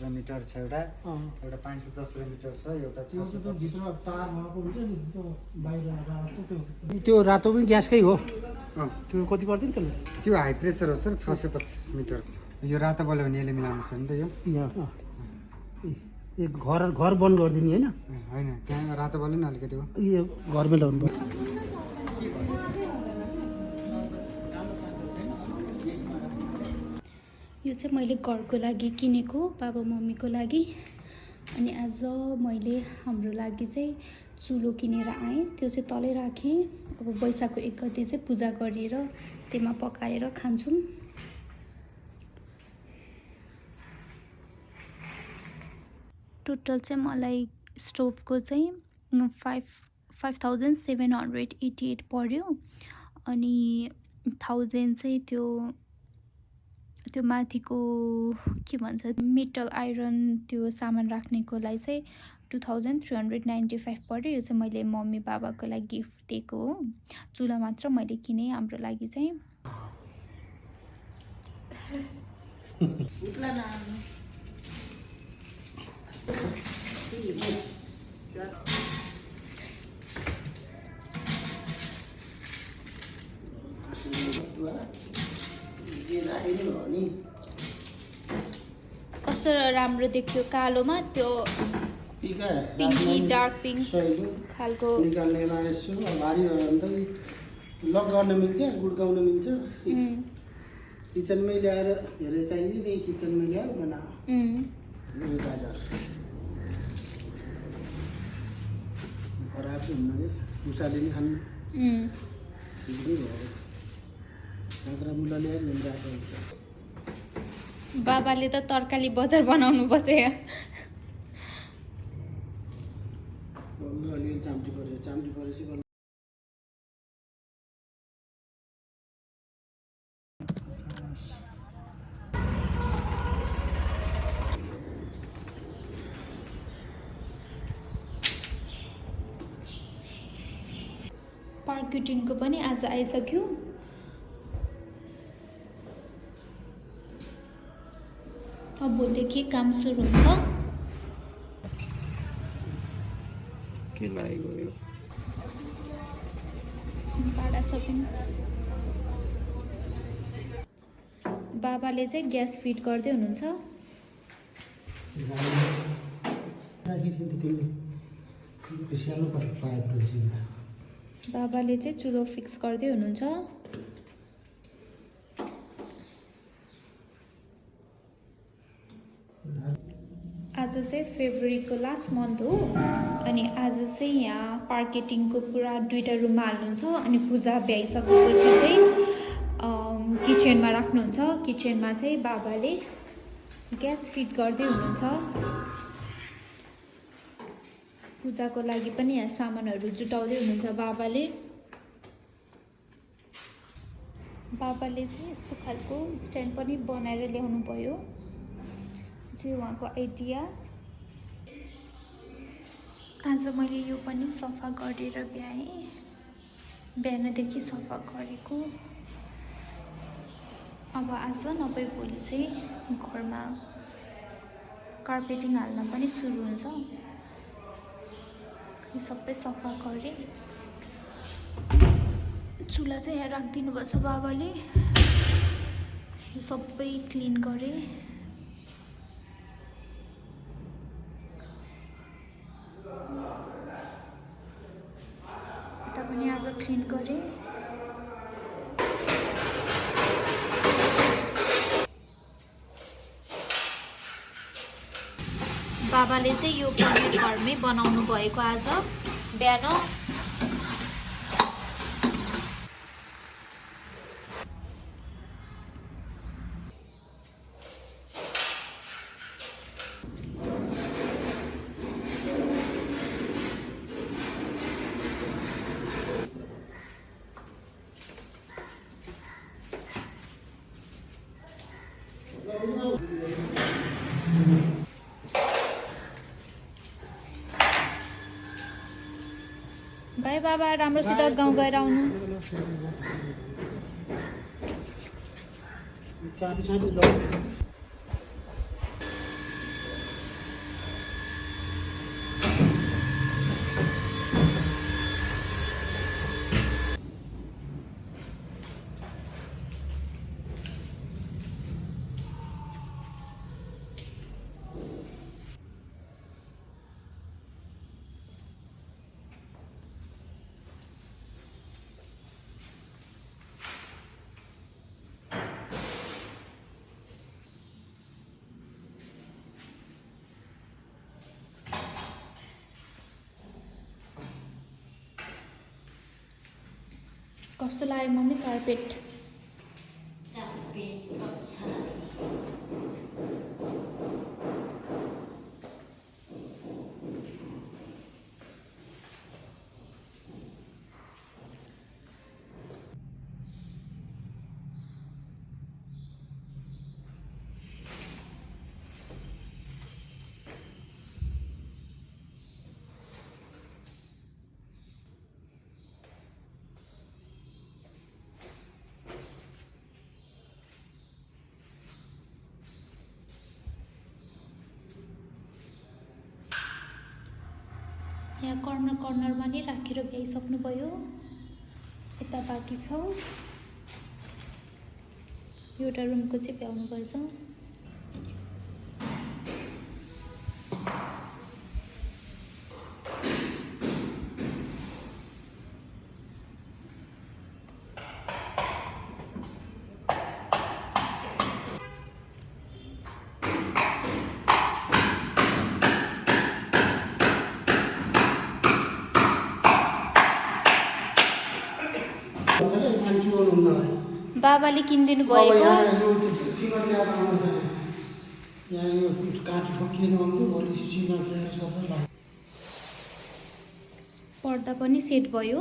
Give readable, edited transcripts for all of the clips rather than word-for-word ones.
Metre छ एउटा 510 metre छ एउटा 625 तार भएको हुन्छ नि त्यो बाहिर त्यो रातो पनि ग्यासकै हो त्यो कति पर्छ नि त्यसले त्यो हाई प्रेसर हो सर 625 मिटर यो रातो बल्यो भने यसले मिलाउनु छ नि त यो घर बन्द गरिदिने होइन होइन त्यहाँ रातो बल्यो नि अलिकति हो यो घरमै ल्याउनु पर्छ यो चाहिँ मैले घरको लागि किनेको बाबा मम्मीको लागि अनि आज मैले हाम्रो लागि चाहिँ चुलो किनेर आएँ त्यो चाहिँ तलै राखेँ अब वैशाखको 1 गते चाहिँ पूजा गरेर त्यसमा पकाएर खान्छौँ टोटल चाहिँ मलाई स्टोभको चाहिँ 5788 पर्यो अनि 1000 चाहिँ त्यो माथिको के भन्छ मेटल आइरन त्यो सामान राख्नेकोलाई चाहिँ 2395 पर्यो यो चाहिँ मैले मम्मी बाबाको लागि गिफ्ट दिएको हो चुला मात्र मैले किने हाम्रो लागि चाहिँ कस्तो राम्रो देख्यो कालोमा त्यो पिङ्की डार्क पिङ्क खालको निकाल्नेलाई यसो भारी भयो भने त लक गर्न मिल्छ गुड्काउन मिल्छ किचनमै ल्याएर धेरै चाहियो त्यही किचनमै ल्याएर बनाऊ गाजर खराब हुन्न कि मुसाले नि खानु काँक्रा मुला ल्याएर राखेको हुन्छ बाबाले त तरकारी बजार बनाउनु पर्छ अलिअलि चाम्टी परेपछि मार्केटिङको पनि आज आइसक्यो अब भोलिदेखि काम सुरु हुन्छ के लागेको यो भाडा सपिङ बाबाले चाहिँ ग्यास फिट गर्दै हुनुहुन्छ बाबाले चाहिँ चुलो फिक्स गर्दै हुनुहुन्छ आज चाहिँ फेब्रुअरीको लास्ट मन्थ हो अनि आज चाहिँ यहाँ मार्केटिङको पुरा 2टा रुममा हाल्नुहुन्छ अनि पूजा भ्याइसकेपछि चाहिँ किचनमा राख्नुहुन्छ किचनमा चाहिँ बाबाले ग्यास फिट गर्दै हुनुहुन्छ पूजाको लागि पनि यहाँ सामानहरू जुटाउँदै हुनुहुन्छ बाबाले चाहिँ यस्तो खालको स्ट्यान्ड पनि बनाएर ल्याउनु भयो चाहिँ उहाँको आइडिया आज मैले यो पनि सफा गरेर भ्याएँ बिहानदेखि सफा गरेको अब आज नभए भोलि चाहिँ घरमा कार्पेटिङ हाल्न पनि सुरु हुन्छ यो सबै सफा गरेँ चुला चाहिँ यहाँ राखिदिनु भएको छ बाबाले यो सबै क्लिन गरेँ यता पनि आज क्लिन गरेँ बाबाले चाहिँ यो पनि घरमै बनाउनु भएको आज बिहान बाई बाबा राम्रोसित गाउँ गएर आउनु चाबी साबी लो कस्तो लाग्यो मम्मी कार्पेट? यहाँ कर्नरमा नै राखेर भ्याइसक्नुभयो। यता बाँकी छ, एउटा रुमको चाहिँ भ्याउनुपर्छ। बाबाले किनिदिनु भएको पर्दा पनि सेट भयो।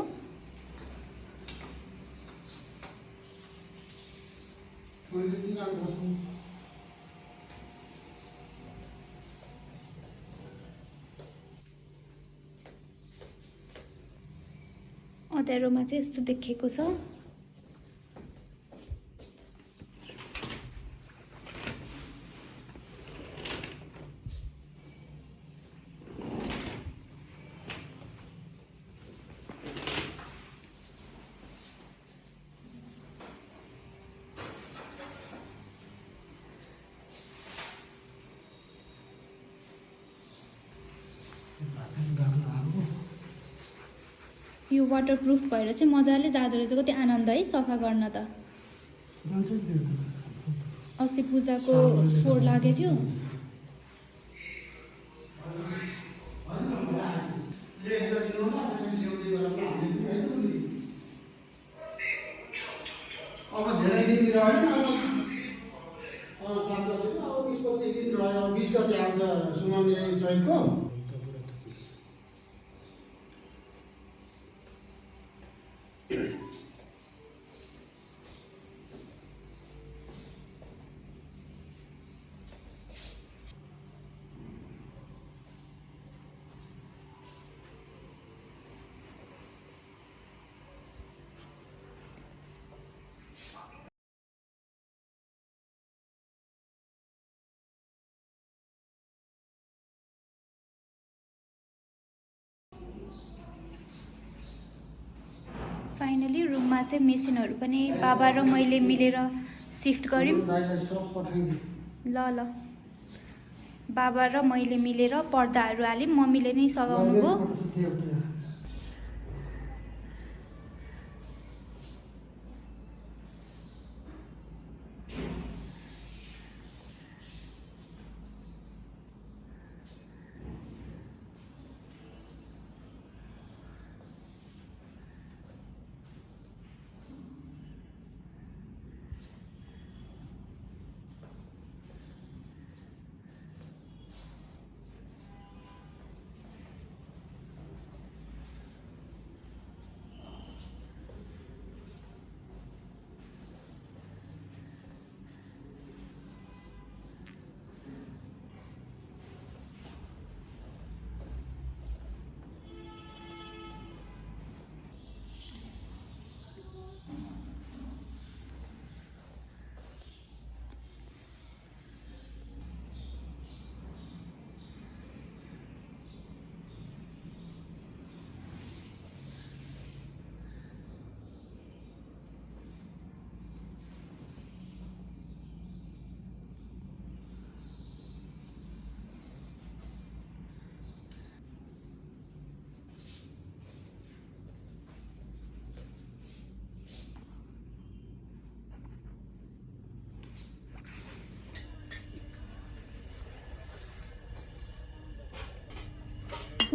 अँध्यारोमा चाहिँ यस्तो देखेको छ। यो वाटरप्रुफ भएर चाहिँ मजाले जाँदो रहेछ। कति आनन्द है सफा गर्न त। अस्ति पूजाको फोहोर लागेको थियो। अब धेरै दिन रहेन, अब 7 गते अब 20-25 दिन रह्यो। 20 गते आउँछ सुनाउने चैतको। फाइनली रुममा चाहिँ मेसिनहरू पनि बाबा र मैले मिलेर सिफ्ट गऱ्यौँ। ल ल बाबा र मैले मिलेर पर्दाहरू हाल्यौँ। मम्मीले नै सघाउनु भयो।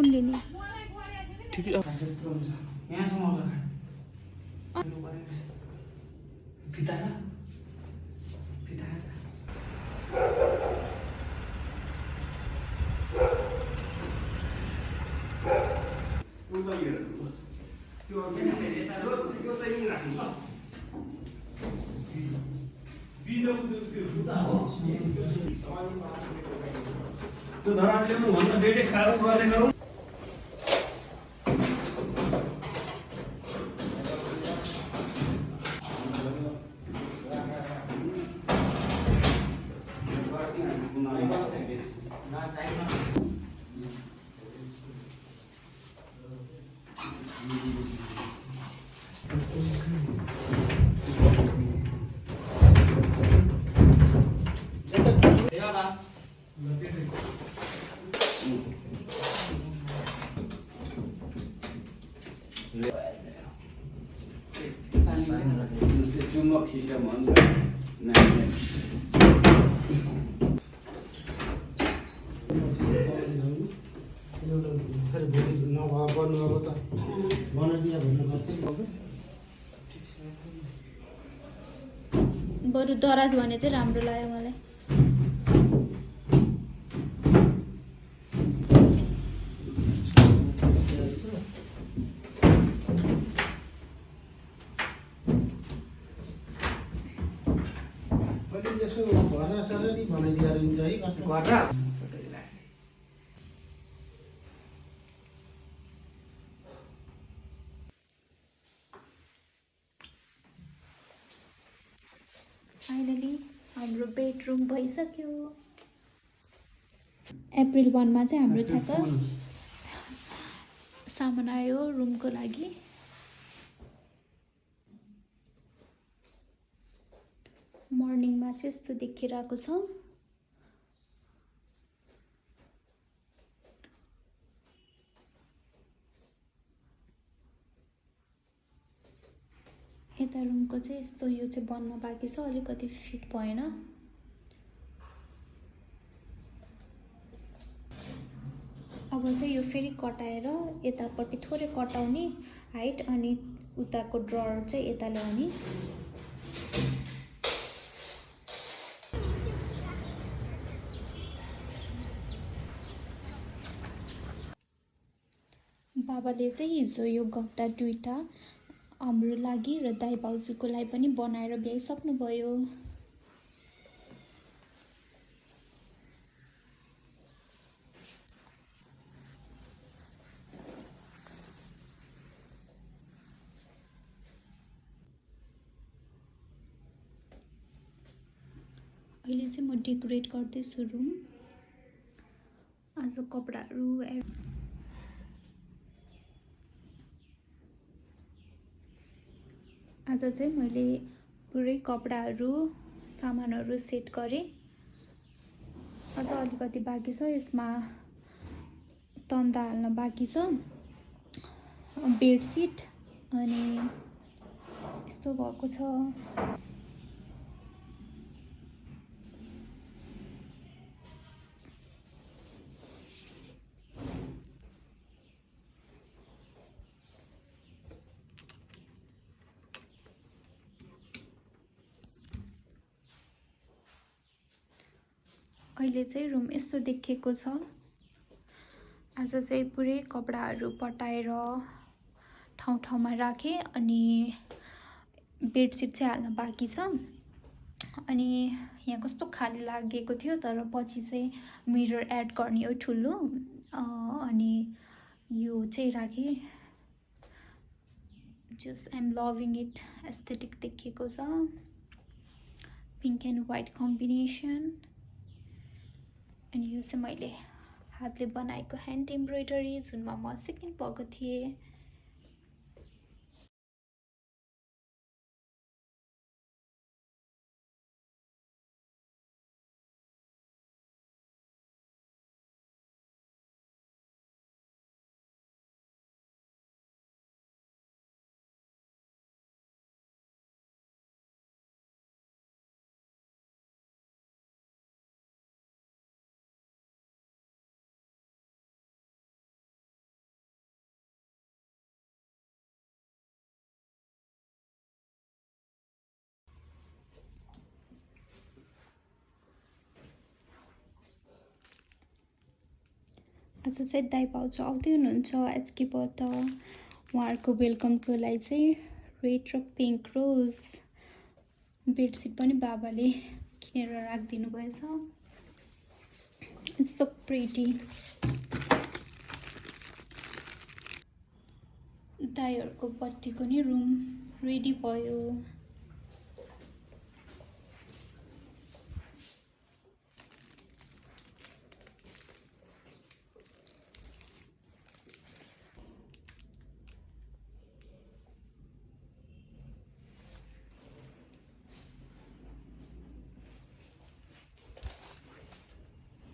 कुनले नि ठिकै यहाँसम्म आउँछ फिता फिता त्यो धरा ल्याउनुभन्दा डेटै खाएर गर्ने गरौँ चुम्बक सिस्टम हुन्छ नानीले फेरि भोलि नभए गर्नु अब त बनाइदिया भन्नु पर्छ बरु दराज भने चाहिँ राम्रो लाग्यो मलाई अहिले यसो घरमा सररी बनाइदिएर हुन्छ है कस्तो फाइनली हाम्रो बेडरुम भइसक्यो अप्रिल 1 मा चाहिँ हाम्रो ठ्याक्क सामान आयो रुमको लागि मर्निङमा चाहिँ यस्तो देखिरहेको छ यता रुमको चाहिँ यस्तो यो चाहिँ बन्न बाँकी छ अलिकति फिट भएन अब चाहिँ यो फेरि कटाएर यतापट्टि थोरै कटाउने हाइट अनि उताको ड्रर चाहिँ यता ल्याउने बाबाले चाहिँ हिजो यो गद्दा दुईटा हाम्रो लागि र दाइ भाउजूको लागि पनि बनाएर भ्याइसक्नुभयो अहिले चाहिँ म डेकोरेट गर्दैछु रुम आज कपडाहरू आज चाहिँ मैले पुरै कपडाहरू सामानहरू सेट गरेँ अझ अलिकति बाँकी छ यसमा तन्दा हाल्न बाँकी छ बेडसिट अनि यस्तो भएको छ अहिले चाहिँ रुम यस्तो देखिएको छ आज चाहिँ पुरै कपडाहरू पटाएर ठाउँ ठाउँमा राखेँ अनि बेडसिट चाहिँ हाल्न बाँकी छ अनि यहाँ कस्तो खाली लागेको थियो तर पछि चाहिँ मिरर एड गर्ने हो ठुलो अनि यो चाहिँ राखेँ just I am loving it aesthetic देखिएको छ पिङ्क एन्ड व्हाइट कम्बिनेसन अनि यो चाहिँ मैले हातले बनाएको ह्यान्ड एम्ब्रोइडरी जुनमा म सेकेन्ड भएको थिएँ आज चाहिँ दाइ भाउजू आउँदै हुनुहुन्छ एचकेबाट। उहाँहरूको वेलकमको लागि चाहिँ रेड र पिङ्क रोज बेडसिट पनि बाबाले किनेर राखिदिनु भएछ। So pretty. दाइहरूको बर्थडेको नि रुम रेडी भयो।